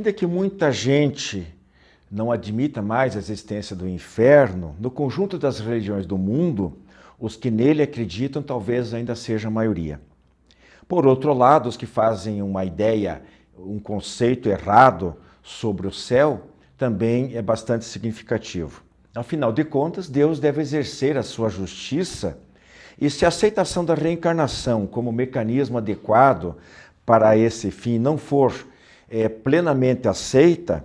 Ainda que muita gente não admita mais a existência do inferno, no conjunto das religiões do mundo, os que nele acreditam talvez ainda seja a maioria. Por outro lado, os que fazem uma ideia, um conceito errado sobre o céu, também é bastante significativo. Afinal de contas, Deus deve exercer a sua justiça, e se a aceitação da reencarnação como mecanismo adequado para esse fim não for plenamente aceita,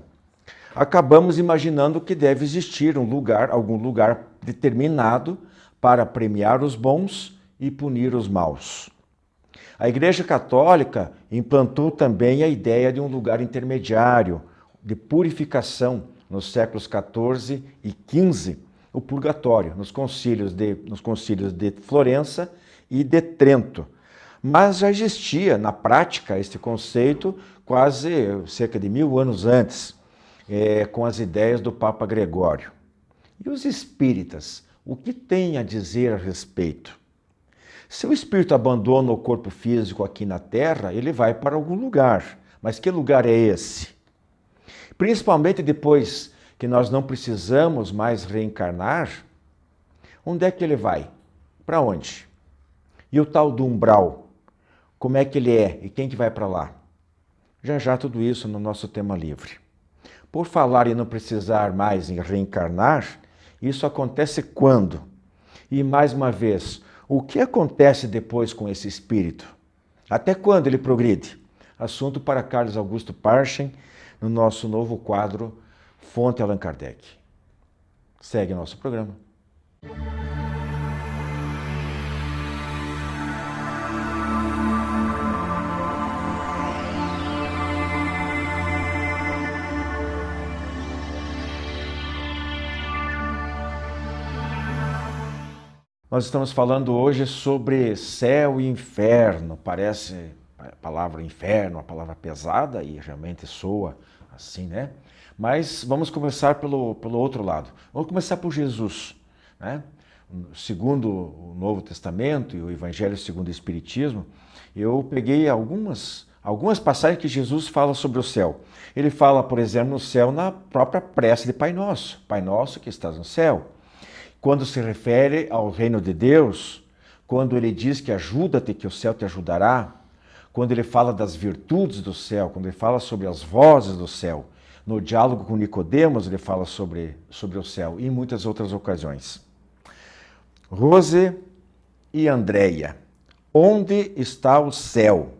acabamos imaginando que deve existir algum lugar determinado para premiar os bons e punir os maus. A Igreja Católica implantou também a ideia de um lugar intermediário de purificação nos séculos XIV e XV, o purgatório, nos concílios de Florença e de Trento. Mas já existia na prática este conceito quase cerca de 1000 anos antes, com as ideias do Papa Gregório. E os espíritas, o que têm a dizer a respeito? Se o espírito abandona o corpo físico aqui na Terra, ele vai para algum lugar. Mas que lugar é esse? Principalmente depois que nós não precisamos mais reencarnar, onde é que ele vai? Para onde? E o tal do umbral? Como é que ele é? E quem que vai para lá? Já já tudo isso no nosso tema livre. Por falar em não precisar mais em reencarnar, isso acontece quando? E mais uma vez, o que acontece depois com esse espírito? Até quando ele progride? Assunto para Carlos Augusto Parchen, no nosso novo quadro Fonte Allan Kardec. Segue nosso programa. Nós estamos falando hoje sobre céu e inferno. Parece a palavra inferno, uma palavra pesada e realmente soa assim, né? Mas vamos começar pelo outro lado. Vamos começar por Jesus, né? Segundo o Novo Testamento e o Evangelho segundo o Espiritismo, eu peguei algumas passagens que Jesus fala sobre o céu. Ele fala, por exemplo, no céu na própria prece de Pai Nosso. Pai Nosso que estás no céu. Quando se refere ao reino de Deus, quando ele diz que ajuda-te, que o céu te ajudará, quando ele fala das virtudes do céu, quando ele fala sobre as vozes do céu, no diálogo com Nicodemos ele fala sobre o céu e em muitas outras ocasiões. Rose e Andréia, onde está o céu?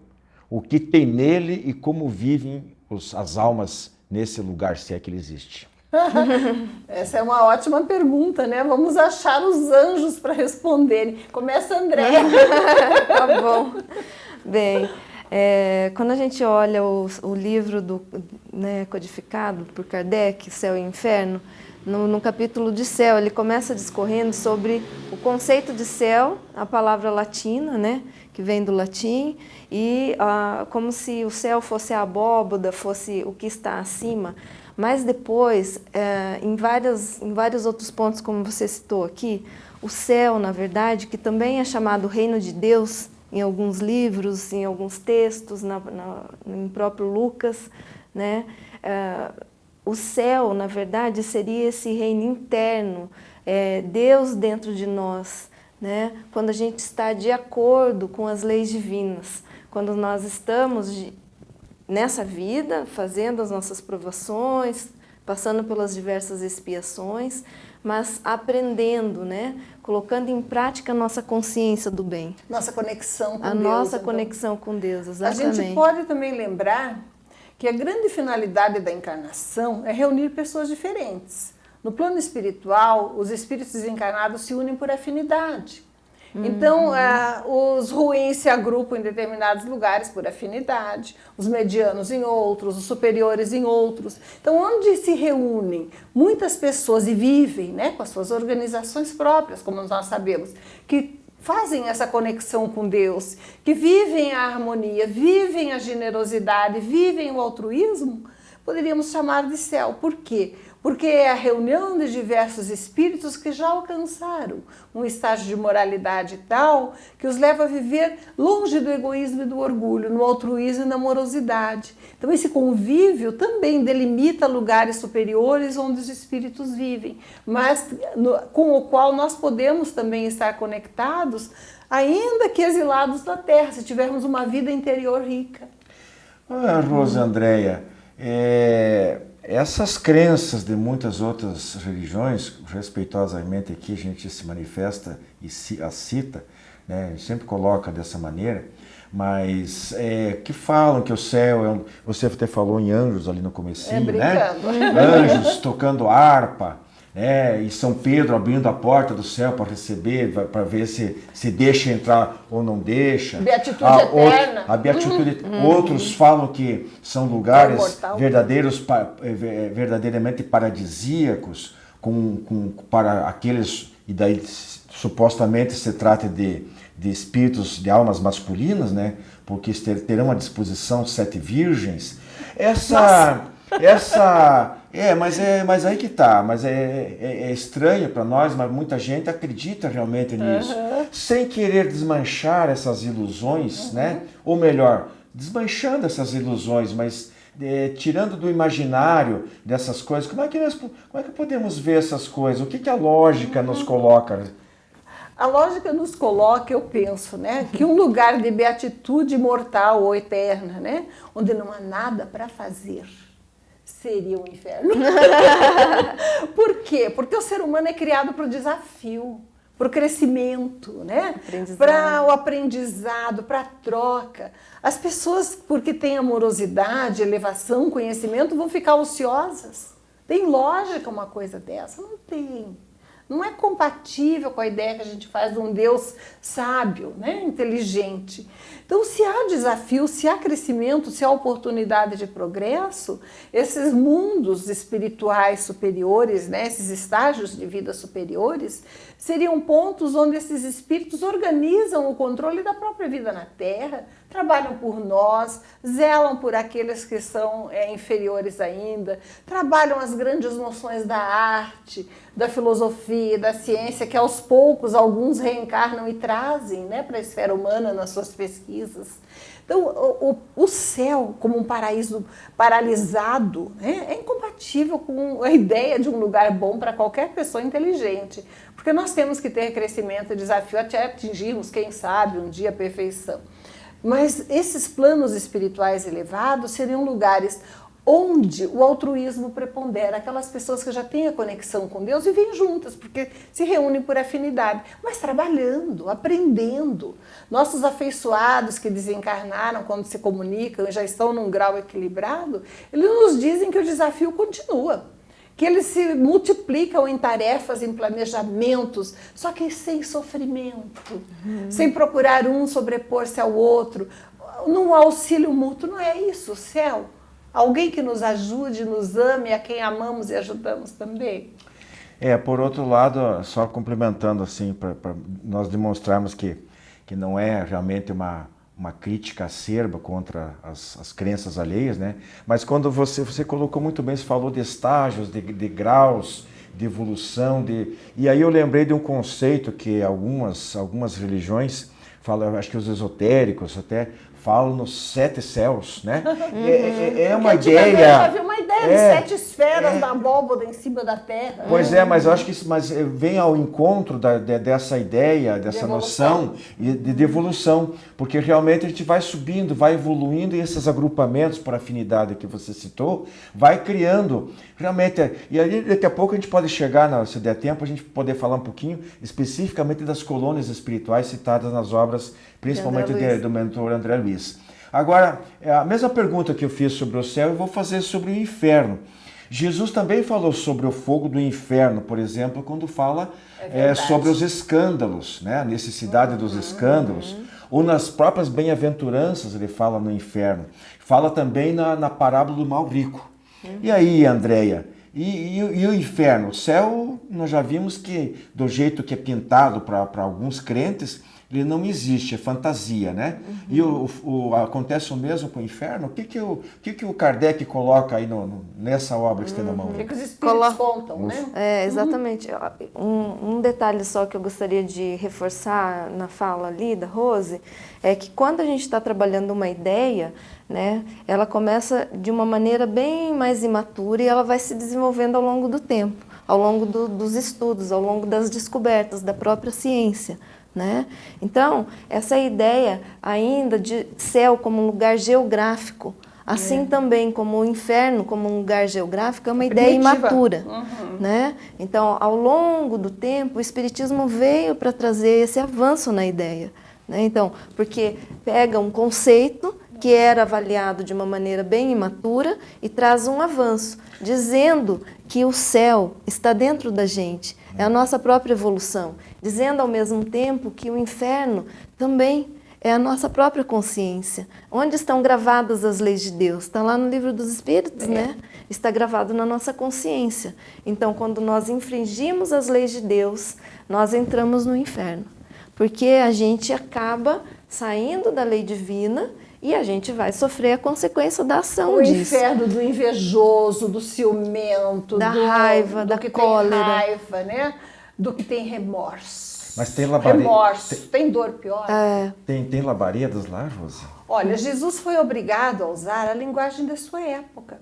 O que tem nele e como vivem as almas nesse lugar, se é que ele existe? Essa é uma ótima pergunta, né? Vamos achar os anjos para responderem. Começa, André. Tá bom. Bem, quando a gente olha o livro codificado por Kardec, Céu e Inferno, no capítulo de céu, ele começa discorrendo sobre o conceito de céu, a palavra latina, né, que vem do latim, e como se o céu fosse a abóboda, fosse o que está acima. Mas depois, em vários outros pontos, como você citou aqui, o céu, na verdade, que também é chamado Reino de Deus, em alguns livros, em alguns textos, em próprio Lucas, né? O céu, na verdade, seria esse reino interno, Deus dentro de nós, né? Quando a gente está de acordo com as leis divinas, quando nós estamos nessa vida, fazendo as nossas provações, passando pelas diversas expiações, mas aprendendo, né? Colocando em prática a nossa consciência do bem. Nossa conexão com Deus. A nossa conexão com Deus, exatamente. A gente pode também lembrar que a grande finalidade da encarnação é reunir pessoas diferentes. No plano espiritual, os espíritos desencarnados se unem por afinidade. Então, os ruins se agrupam em determinados lugares por afinidade, os medianos em outros, os superiores em outros. Então, onde se reúnem muitas pessoas e vivem, né, com as suas organizações próprias, como nós sabemos, que fazem essa conexão com Deus, que vivem a harmonia, vivem a generosidade, vivem o altruísmo, poderíamos chamar de céu. Por quê? porque é a reunião de diversos espíritos que já alcançaram um estágio de moralidade tal que os leva a viver longe do egoísmo e do orgulho, no altruísmo e na amorosidade. Então esse convívio também delimita lugares superiores onde os espíritos vivem, mas com o qual nós podemos também estar conectados, ainda que exilados da Terra, se tivermos uma vida interior rica. Rosa Andréia, essas crenças de muitas outras religiões, respeitosamente aqui a gente se manifesta e a cita, né, a gente sempre coloca dessa maneira, mas que falam que o céu você até falou em anjos ali no comecinho, né? Anjos tocando harpa, e São Pedro abrindo a porta do céu para receber, para ver se deixa entrar ou não deixa. Beatitude eterna. A beatitude. Outros falam que são lugares verdadeiramente paradisíacos para aqueles, e daí supostamente se trata de espíritos de almas masculinas, né? Porque terão à disposição 7 virgens. Mas aí que tá, mas é estranho para nós, mas muita gente acredita realmente nisso. Sem querer desmanchar essas ilusões, né? Ou melhor, desmanchando essas ilusões, mas tirando do imaginário dessas coisas. Como é que podemos ver essas coisas? O que a lógica nos coloca? A lógica nos coloca, eu penso, né, que um lugar de beatitude imortal ou eterna, né, onde não há nada para fazer, seria um inferno. Por quê? Porque o ser humano é criado para o desafio, para o crescimento, né? Para o aprendizado, para a troca. As pessoas, porque têm amorosidade, elevação, conhecimento, vão ficar ociosas. Tem lógica uma coisa dessa? Não tem. Não é compatível com a ideia que a gente faz de um Deus sábio, né? Inteligente. Então, se há desafio, se há crescimento, se há oportunidade de progresso, esses mundos espirituais superiores, né? Esses estágios de vida superiores, seriam pontos onde esses espíritos organizam o controle da própria vida na Terra, trabalham por nós, zelam por aqueles que são inferiores ainda, trabalham as grandes noções da arte, da filosofia, da ciência, que aos poucos alguns reencarnam e trazem, né, para a esfera humana nas suas pesquisas. Então, o céu, como um paraíso paralisado, né, é incompatível com a ideia de um lugar bom para qualquer pessoa inteligente, porque nós temos que ter crescimento e desafio até atingirmos, quem sabe, um dia a perfeição. Mas esses planos espirituais elevados seriam lugares onde o altruísmo prepondera, aquelas pessoas que já têm a conexão com Deus e vivem juntas, porque se reúnem por afinidade, mas trabalhando, aprendendo. Nossos afeiçoados que desencarnaram quando se comunicam e já estão num grau equilibrado, eles nos dizem que o desafio continua, que eles se multiplicam em tarefas, em planejamentos, só que sem sofrimento, sem procurar um sobrepor-se ao outro, num auxílio mútuo. Não é isso o céu? Alguém que nos ajude, nos ame, a quem amamos e ajudamos também. Por outro lado, só complementando assim, para nós demonstrarmos que não é realmente uma crítica acerba contra as crenças alheias, né? Mas quando você colocou muito bem, você falou de estágios, de graus, de evolução, e aí eu lembrei de um conceito que algumas religiões falam, acho que os esotéricos até falam nos 7 céus, né? É uma ideia. Já havia uma ideia de 7 esferas da abóbora em cima da Terra. Pois mas eu acho que vem ao encontro dessa ideia, dessa noção de evolução, porque realmente a gente vai subindo, vai evoluindo, e esses agrupamentos por afinidade que você citou, vai criando realmente. E aí daqui a pouco a gente pode chegar, se der tempo, a gente poder falar um pouquinho especificamente das colônias espirituais citadas nas obras, principalmente do mentor André Luiz. Agora, a mesma pergunta que eu fiz sobre o céu, eu vou fazer sobre o inferno. Jesus também falou sobre o fogo do inferno, por exemplo, quando fala sobre os escândalos, né? A necessidade dos escândalos. Ou nas próprias bem-aventuranças ele fala no inferno. Fala também na parábola do mal rico. E aí, Andréia, e o inferno? O céu, nós já vimos que, do jeito que é pintado para alguns crentes, ele não existe, é fantasia, né? E acontece o mesmo com o inferno? O que o Kardec coloca aí nessa obra que você tem na mão? O que os espíritos contam, né? Exatamente. Um detalhe só que eu gostaria de reforçar na fala ali da Rose, é que quando a gente está trabalhando uma ideia, né, ela começa de uma maneira bem mais imatura e ela vai se desenvolvendo ao longo do tempo, ao longo dos estudos, ao longo das descobertas da própria ciência. Né? Então, essa ideia ainda de céu como um lugar geográfico, assim também como o inferno como um lugar geográfico, é uma ideia imatura. Né? Então, ao longo do tempo, o Espiritismo veio para trazer esse avanço na ideia. Né? Então, porque pega um conceito que era avaliado de uma maneira bem imatura e traz um avanço, dizendo que o céu está dentro da gente, é a nossa própria evolução, dizendo ao mesmo tempo que o inferno também é a nossa própria consciência. Onde estão gravadas as leis de Deus? Está lá no Livro dos Espíritos, né? Está gravado na nossa consciência. Então, quando nós infringimos as leis de Deus, nós entramos no inferno, porque a gente acaba saindo da lei divina e a gente vai sofrer a consequência da ação disso. O inferno do invejoso, do ciumento, da raiva, da cólera. Tem raiva, né? Do que tem remorso. Mas tem labaredas. Remorso, tem dor pior. Tem labaredas lá, Rose? Olha, Jesus foi obrigado a usar a linguagem da sua época.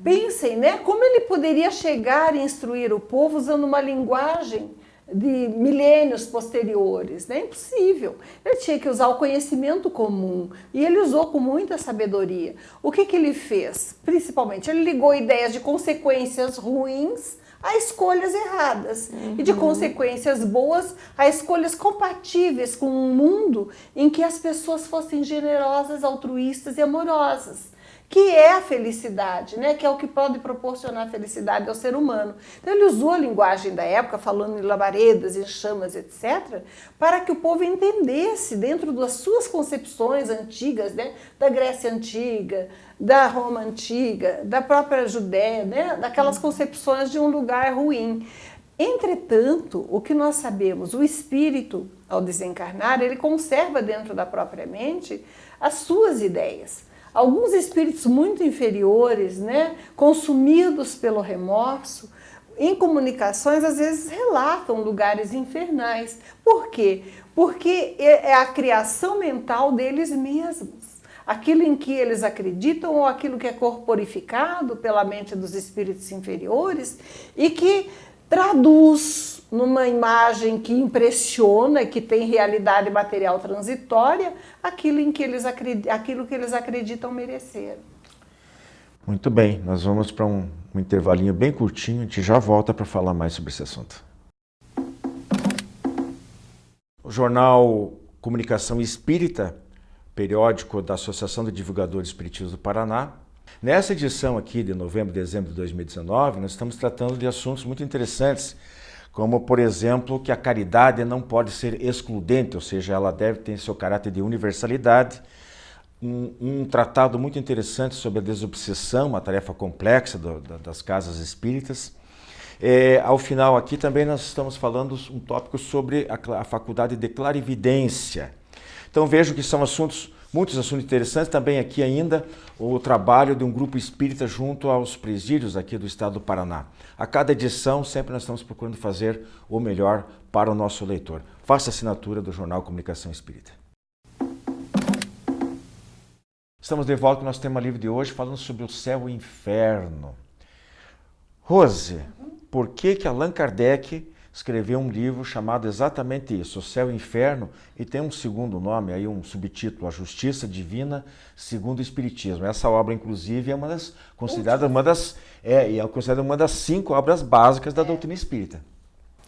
Pensem, né? Como ele poderia chegar e instruir o povo usando uma linguagem de milênios posteriores, né? Impossível. Ele tinha que usar o conhecimento comum e ele usou com muita sabedoria. O que ele fez? Principalmente, ele ligou ideias de consequências ruins a escolhas erradas e de consequências boas a escolhas compatíveis com um mundo em que as pessoas fossem generosas, altruístas e amorosas, que é a felicidade, né? Que é o que pode proporcionar felicidade ao ser humano. Então ele usou a linguagem da época, falando em labaredas, em chamas, etc., para que o povo entendesse, dentro das suas concepções antigas, né? Da Grécia Antiga, da Roma Antiga, da própria Judéia, né? Daquelas concepções de um lugar ruim. Entretanto, o que nós sabemos, o espírito, ao desencarnar, ele conserva dentro da própria mente as suas ideias. Alguns espíritos muito inferiores, né, consumidos pelo remorso, em comunicações às vezes relatam lugares infernais. Por quê? Porque é a criação mental deles mesmos. Aquilo em que eles acreditam ou aquilo que é corporificado pela mente dos espíritos inferiores e que traduz numa imagem que impressiona, que tem realidade material transitória, aquilo que eles acreditam merecer. Muito bem, nós vamos para um intervalinho bem curtinho, a gente já volta para falar mais sobre esse assunto. O jornal Comunicação Espírita, periódico da Associação de Divulgadores Espiritistas do Paraná. Nessa edição aqui de novembro e dezembro de 2019, nós estamos tratando de assuntos muito interessantes, como, por exemplo, que a caridade não pode ser excludente, ou seja, ela deve ter seu caráter de universalidade. Um tratado muito interessante sobre a desobsessão, uma tarefa complexa das casas espíritas. Ao final aqui também nós estamos falando um tópico sobre a faculdade de clarividência. Então vejam que são muitos assuntos interessantes. Também aqui ainda o trabalho de um grupo espírita junto aos presídios aqui do estado do Paraná. A cada edição sempre nós estamos procurando fazer o melhor para o nosso leitor. Faça a assinatura do jornal Comunicação Espírita. Estamos de volta com o nosso tema livre de hoje, falando sobre o céu e o inferno. Rose, por que Allan Kardec escreveu um livro chamado exatamente isso, O Céu e o Inferno, e tem um segundo nome, aí um subtítulo, A Justiça Divina segundo o Espiritismo. Essa obra, inclusive, é considerada uma das 5 obras básicas da doutrina espírita.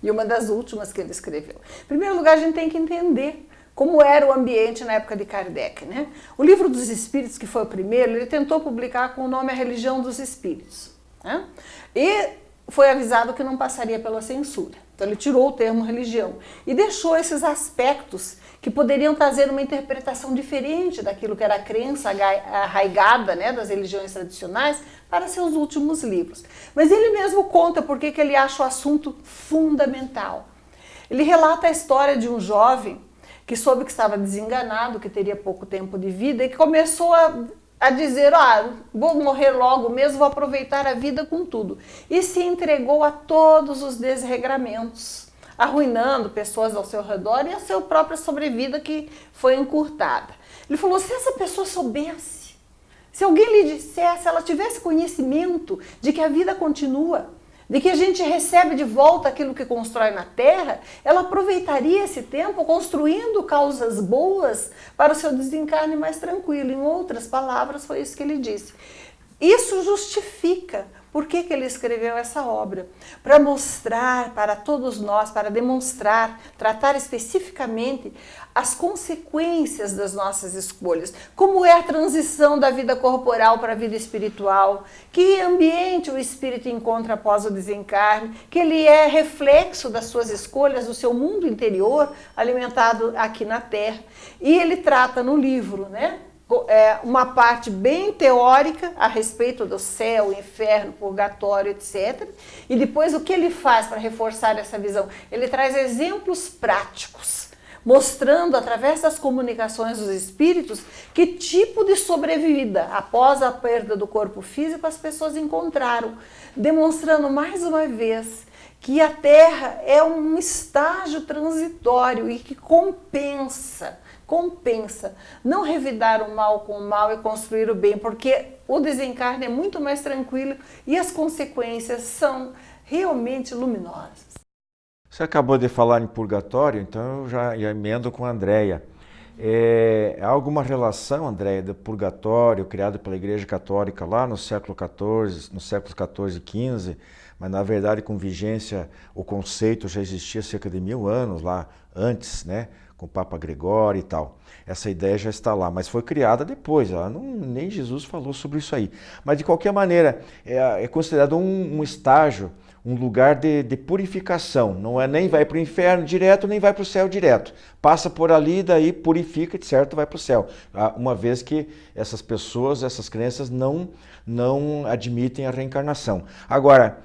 E uma das últimas que ele escreveu. Em primeiro lugar, a gente tem que entender como era o ambiente na época de Kardec, né? O Livro dos Espíritos, que foi o primeiro, ele tentou publicar com o nome A Religião dos Espíritos, né? E foi avisado que não passaria pela censura. Então ele tirou o termo religião e deixou esses aspectos que poderiam trazer uma interpretação diferente daquilo que era a crença arraigada, né, das religiões tradicionais para seus últimos livros. Mas ele mesmo conta por que ele acha o assunto fundamental. Ele relata a história de um jovem que soube que estava desenganado, que teria pouco tempo de vida, e que começou a dizer, vou morrer logo mesmo, vou aproveitar a vida com tudo. E se entregou a todos os desregramentos, arruinando pessoas ao seu redor e a sua própria sobrevida que foi encurtada. Ele falou, se essa pessoa soubesse, se alguém lhe dissesse, ela tivesse conhecimento de que a vida continua, de que a gente recebe de volta aquilo que constrói na Terra, ela aproveitaria esse tempo construindo causas boas para o seu desencarne mais tranquilo. Em outras palavras, foi isso que ele disse. Isso justifica por que ele escreveu essa obra. Para mostrar para todos nós, para demonstrar, tratar especificamente as consequências das nossas escolhas. Como é a transição da vida corporal para a vida espiritual. Que ambiente o espírito encontra após o desencarne. Que ele é reflexo das suas escolhas, do seu mundo interior, alimentado aqui na Terra. E ele trata no livro, né? Uma parte bem teórica a respeito do céu, inferno, purgatório, etc. E depois o que ele faz para reforçar essa visão? Ele traz exemplos práticos, mostrando através das comunicações dos espíritos que tipo de sobrevida após a perda do corpo físico as pessoas encontraram, demonstrando mais uma vez que a Terra é um estágio transitório e que compensa não revidar o mal com o mal e construir o bem, porque o desencarne é muito mais tranquilo e as consequências são realmente luminosas. Você acabou de falar em purgatório, então eu já emendo com a Andréia. Há alguma relação, Andréia, do purgatório criado pela Igreja Católica lá no século XIV, nos séculos XIV e XV, mas na verdade com vigência o conceito já existia há cerca de 1000 anos lá antes, né? Com o Papa Gregório e tal. Essa ideia já está lá, mas foi criada depois, nem Jesus falou sobre isso aí. Mas de qualquer maneira, é considerado um estágio, um lugar de purificação. Não é nem vai para o inferno direto, nem vai para o céu direto. Passa por ali, daí purifica, de certo, vai para o céu. Uma vez que essas pessoas, essas crenças não admitem a reencarnação. Agora,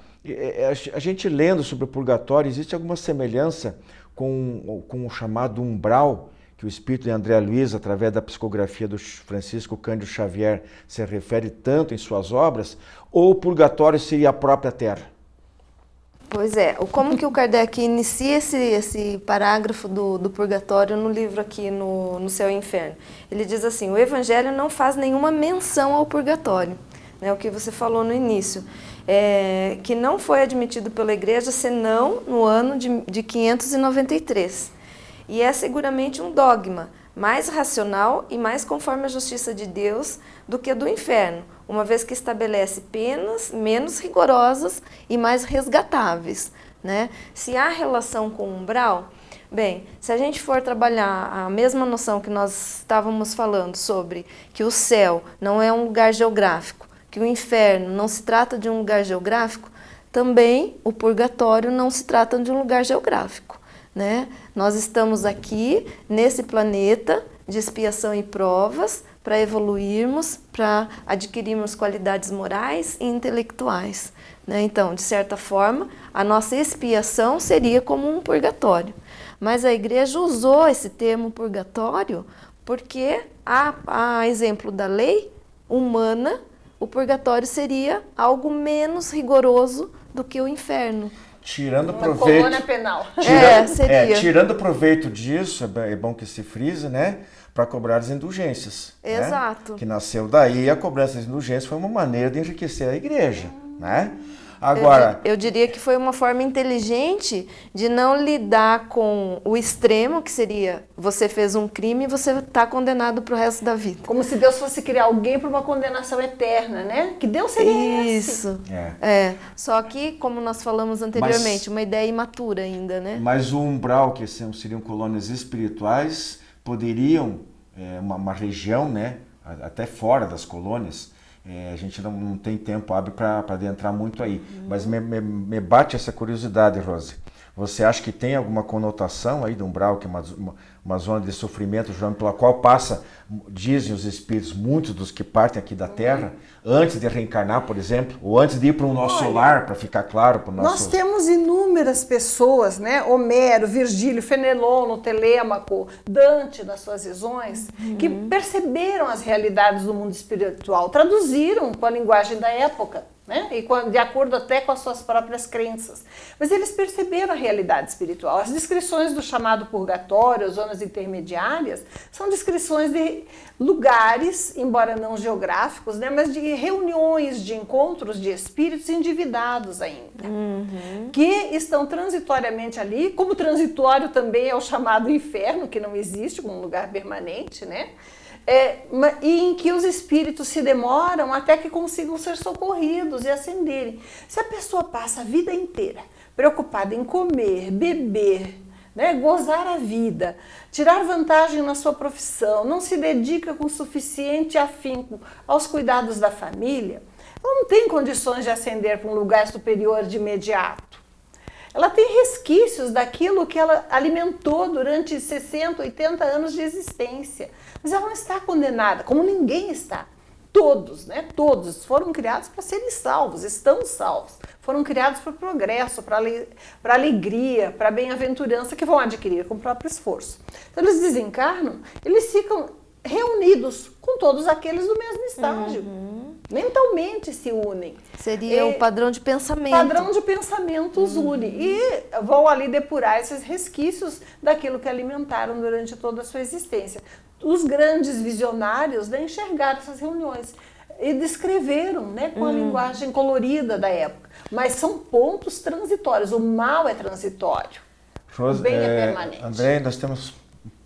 a gente lendo sobre o purgatório, existe alguma semelhança com o chamado umbral, que o espírito de André Luiz, através da psicografia do Francisco Cândido Xavier, se refere tanto em suas obras, ou o purgatório seria a própria Terra? Pois é, como que o Kardec inicia esse parágrafo do purgatório no livro aqui, no Céu e Inferno? Ele diz assim, o Evangelho não faz nenhuma menção ao purgatório, né, o que você falou no início. Que não foi admitido pela Igreja senão no ano de 593. E é seguramente um dogma mais racional e mais conforme a justiça de Deus do que do inferno, uma vez que estabelece penas menos rigorosas e mais resgatáveis, né? Se há relação com o umbral, bem, se a gente for trabalhar a mesma noção que nós estávamos falando sobre que o céu não é um lugar geográfico, que o inferno não se trata de um lugar geográfico, também o purgatório não se trata de um lugar geográfico, né? Nós estamos aqui nesse planeta de expiação e provas para evoluirmos, para adquirirmos qualidades morais e intelectuais, né? Então, de certa forma, a nossa expiação seria como um purgatório. Mas a Igreja usou esse termo purgatório porque, a exemplo da lei humana, o purgatório seria algo menos rigoroso do que o inferno. Tirando uma proveito, colônia penal. Seria. Tirando proveito disso, é bom que se frise, né? Para cobrar as indulgências. Exato. Né? Que nasceu daí, a cobrança das indulgências foi uma maneira de enriquecer a igreja. Né? Agora, eu diria que foi uma forma inteligente de não lidar com o extremo, que seria você fez um crime e você está condenado para o resto da vida. Como se Deus fosse criar alguém para uma condenação eterna, né? Que Deus seria esse? Isso. Só que, como nós falamos anteriormente, uma ideia imatura ainda, né? Mas o umbral, que seriam colônias espirituais, poderiam, uma região, né, até fora das colônias, a gente não tem tempo hábil para adentrar muito aí. Mas me bate essa curiosidade, Rose. Você acha que tem alguma conotação aí do umbral, que é uma zona de sofrimento, pela qual passa, dizem os espíritos, muitos dos que partem aqui da Terra, antes de reencarnar, por exemplo, ou antes de ir para o nosso lar, para ficar claro para o nosso... Nós temos inúmeras pessoas, né? Homero, Virgílio, Fenelon no Telêmaco, Dante nas suas visões, que perceberam as realidades do mundo espiritual, traduziram com a linguagem da época, né? E de acordo até com as suas próprias crenças. Mas eles perceberam a realidade espiritual. As descrições do chamado purgatório, zonas intermediárias, são descrições de lugares, embora não geográficos, né? Mas de reuniões, de encontros de espíritos endividados ainda, que estão transitoriamente ali, como transitório também é o chamado inferno, que não existe como um lugar permanente, né? E em que os espíritos se demoram até que consigam ser socorridos e ascenderem. Se a pessoa passa a vida inteira preocupada em comer, beber, né, gozar a vida, tirar vantagem na sua profissão, não se dedica com suficiente afinco aos cuidados da família, ela não tem condições de ascender para um lugar superior de imediato. Ela tem resquícios daquilo que ela alimentou durante 60, 80 anos de existência. Mas ela não está condenada, como ninguém está. Todos, né? Todos foram criados para serem salvos, estão salvos. Foram criados para o progresso, para a alegria, para a bem-aventurança que vão adquirir com o próprio esforço. Então eles desencarnam, eles ficam reunidos com todos aqueles do mesmo estágio. Mentalmente se unem. Seria o padrão de pensamento. Padrão de pensamento os une. E vão ali depurar esses resquícios daquilo que alimentaram durante toda a sua existência. Os grandes visionários, né, enxergaram essas reuniões e descreveram, né, com a linguagem colorida da época. Mas são pontos transitórios. O mal é transitório. O bem é permanente. André, nós temos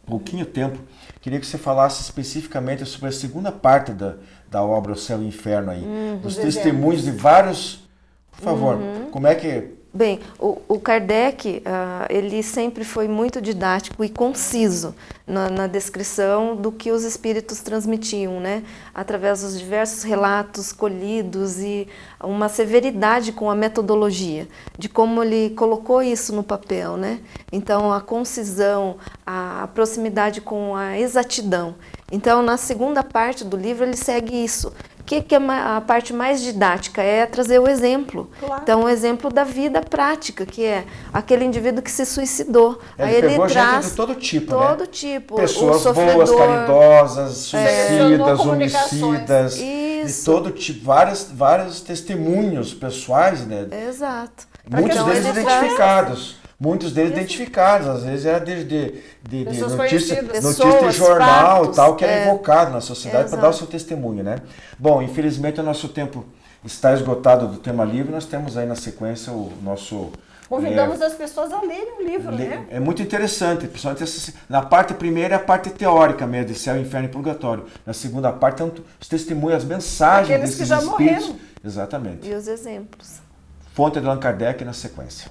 pouquinho tempo. Queria que você falasse especificamente sobre a segunda parte da obra O Céu e o Inferno aí. Dos testemunhos de vários... Por favor, como é que... Bem, o Kardec, ele sempre foi muito didático e conciso na descrição do que os espíritos transmitiam, né? Através dos diversos relatos colhidos e uma severidade com a metodologia, de como ele colocou isso no papel, né? Então, a concisão, a proximidade com a exatidão. Então, na segunda parte do livro, ele segue isso. O que é a parte mais didática? É trazer o exemplo. Claro. Então, o exemplo da vida prática, que é aquele indivíduo que se suicidou. Aí ele traz gente de todo tipo, todo tipo. Pessoas boas, caridosas, suicidas, homicidas, de todo tipo, vários testemunhos pessoais, né? Exato. Muitos deles identificados. Muitos deles identificados, às vezes era de notícia de jornal e tal, que era invocado na sociedade para dar o seu testemunho, né? Bom, infelizmente o nosso tempo está esgotado do tema livre, nós temos aí na sequência o nosso... Convidamos as pessoas a lerem o livro, né? É muito interessante, principalmente na parte primeira é a parte teórica mesmo, de céu, inferno e purgatório. Na segunda parte são os testemunhos, as mensagens aqueles que já espíritos. Morreram. Exatamente. E os exemplos. Fonte de Allan Kardec na sequência.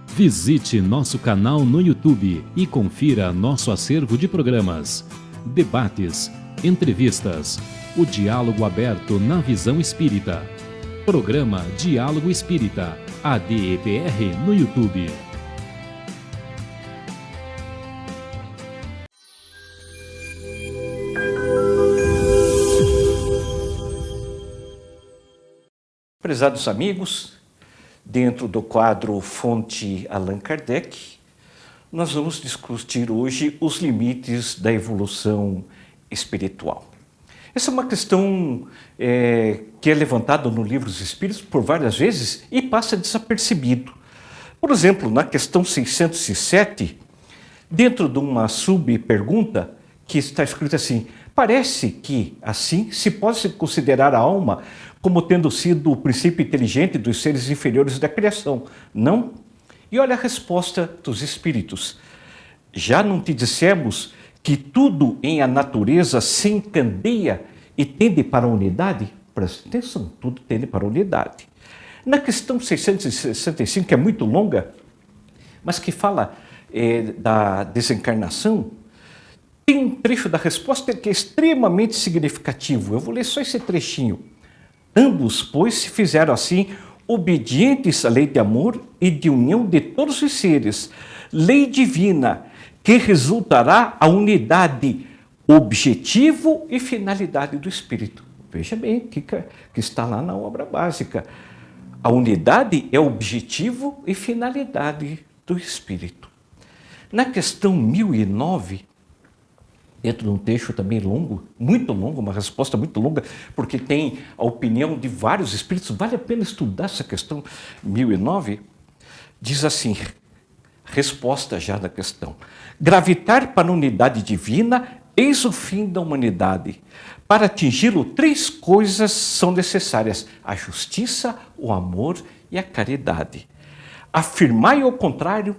Visite nosso canal no YouTube e confira nosso acervo de programas, debates, entrevistas, o diálogo aberto na visão espírita. Programa Diálogo Espírita, ADEPR no YouTube. Prezados amigos, dentro do quadro Fonte Allan Kardec, nós vamos discutir hoje os limites da evolução espiritual. Essa é uma questão que é levantada no Livro dos Espíritos por várias vezes e passa desapercebido. Por exemplo, na questão 607, dentro de uma subpergunta que está escrita assim: parece que, assim, se pode considerar a alma como tendo sido o princípio inteligente dos seres inferiores da criação, não? E olha a resposta dos espíritos. Já não te dissemos que tudo em a natureza se encandeia e tende para a unidade? Presta atenção, tudo tende para a unidade. Na questão 665, que é muito longa, mas que fala da desencarnação, tem um trecho da resposta que é extremamente significativo. Eu vou ler só esse trechinho. Ambos, pois, se fizeram assim obedientes à lei de amor e de união de todos os seres, lei divina que resultará a unidade, objetivo e finalidade do Espírito. Veja bem, que está lá na obra básica. A unidade é objetivo e finalidade do Espírito. Na questão 1009, dentro de um texto também longo, muito longo, uma resposta muito longa, porque tem a opinião de vários espíritos, vale a pena estudar essa questão 1009, diz assim, resposta já da questão: gravitar para a unidade divina, eis o fim da humanidade. Para atingi-lo, 3 coisas são necessárias: a justiça, o amor e a caridade. Afirmai ao contrário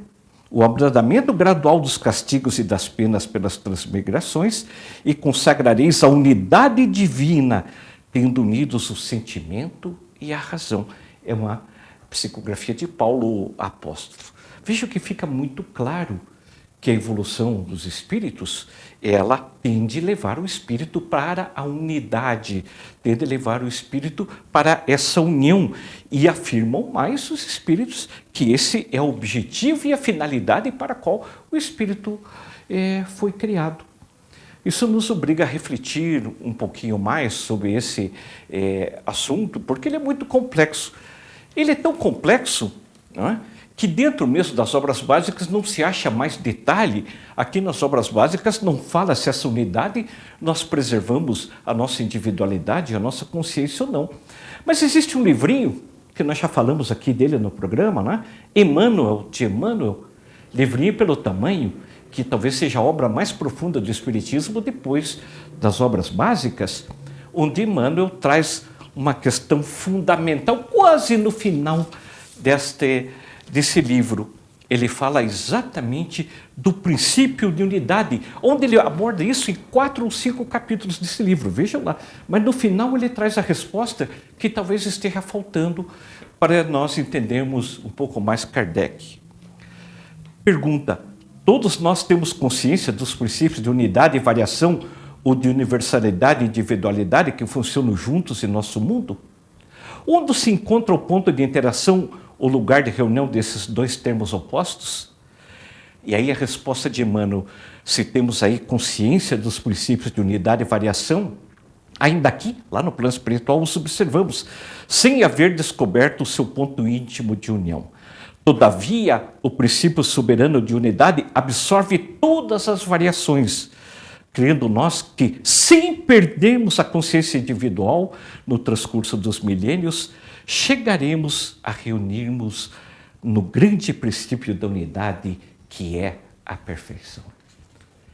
o abrandamento gradual dos castigos e das penas pelas transmigrações e consagrareis a unidade divina, tendo unidos o sentimento e a razão. É uma psicografia de Paulo apóstolo. Veja que fica muito claro que a evolução dos espíritos, ela tende a levar o espírito para a unidade, tende a levar o espírito para essa união. E afirmam mais os espíritos que esse é o objetivo e a finalidade para a qual o espírito foi criado. Isso nos obriga a refletir um pouquinho mais sobre esse assunto, porque ele é muito complexo. Ele é tão complexo, não é? Que dentro mesmo das obras básicas não se acha mais detalhe. Aqui nas obras básicas não fala-se essa unidade, nós preservamos a nossa individualidade, a nossa consciência ou não. Mas existe um livrinho, que nós já falamos aqui dele no programa, né? Emmanuel, de Emmanuel, livrinho pelo tamanho, que talvez seja a obra mais profunda do Espiritismo depois das obras básicas, onde Emmanuel traz uma questão fundamental, quase no final desse livro. Ele fala exatamente do princípio de unidade, onde ele aborda isso em 4 ou 5 capítulos desse livro, vejam lá. Mas no final ele traz a resposta que talvez esteja faltando para nós entendermos um pouco mais Kardec. Pergunta: todos nós temos consciência dos princípios de unidade e variação ou de universalidade e individualidade que funcionam juntos em nosso mundo? Onde se encontra o ponto de interação, o lugar de reunião desses 2 termos opostos? E aí a resposta de Emmanuel: se temos aí consciência dos princípios de unidade e variação, ainda aqui, lá no plano espiritual, os observamos, sem haver descoberto o seu ponto íntimo de união. Todavia, o princípio soberano de unidade absorve todas as variações, crendo nós que, sem perdermos a consciência individual no transcurso dos milênios, chegaremos a reunirmos no grande princípio da unidade, que é a perfeição.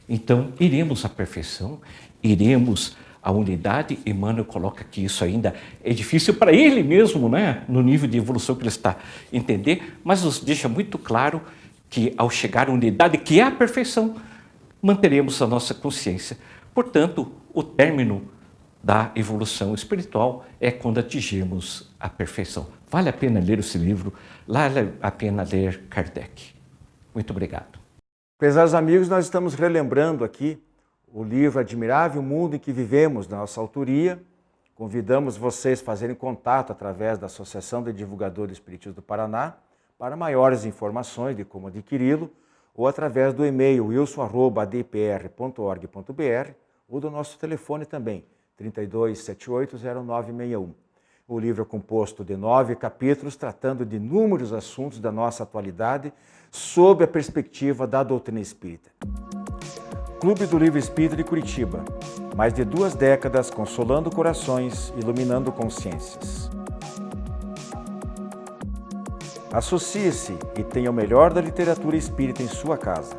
Então, iremos à perfeição, iremos à unidade. Emmanuel coloca que isso ainda é difícil para ele mesmo, né? No nível de evolução que ele está a entender, mas nos deixa muito claro que, ao chegar à unidade, que é a perfeição, manteremos a nossa consciência. Portanto, o término da evolução espiritual é quando atingirmos a perfeição. Vale a pena ler esse livro, vale a pena ler Kardec. Muito obrigado. Prezados amigos, nós estamos relembrando aqui o livro Admirável Mundo em que Vivemos, da nossa autoria. Convidamos vocês a fazerem contato através da Associação de Divulgadores Espíritas do Paraná para maiores informações de como adquiri-lo, ou através do e-mail wilson@adpr.org.br ou do nosso telefone também, 32780961. O livro é composto de 9 capítulos, tratando de inúmeros assuntos da nossa atualidade, sob a perspectiva da doutrina espírita. Clube do Livro Espírita de Curitiba. Mais de 2 décadas consolando corações, iluminando consciências. Associe-se e tenha o melhor da literatura espírita em sua casa.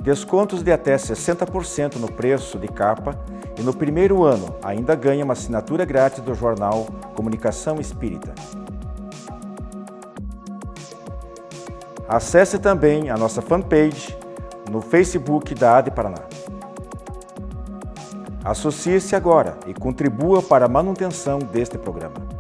Descontos de até 60% no preço de capa e no primeiro ano ainda ganha uma assinatura grátis do jornal Comunicação Espírita. Acesse também a nossa fanpage no Facebook da AD Paraná. Associe-se agora e contribua para a manutenção deste programa.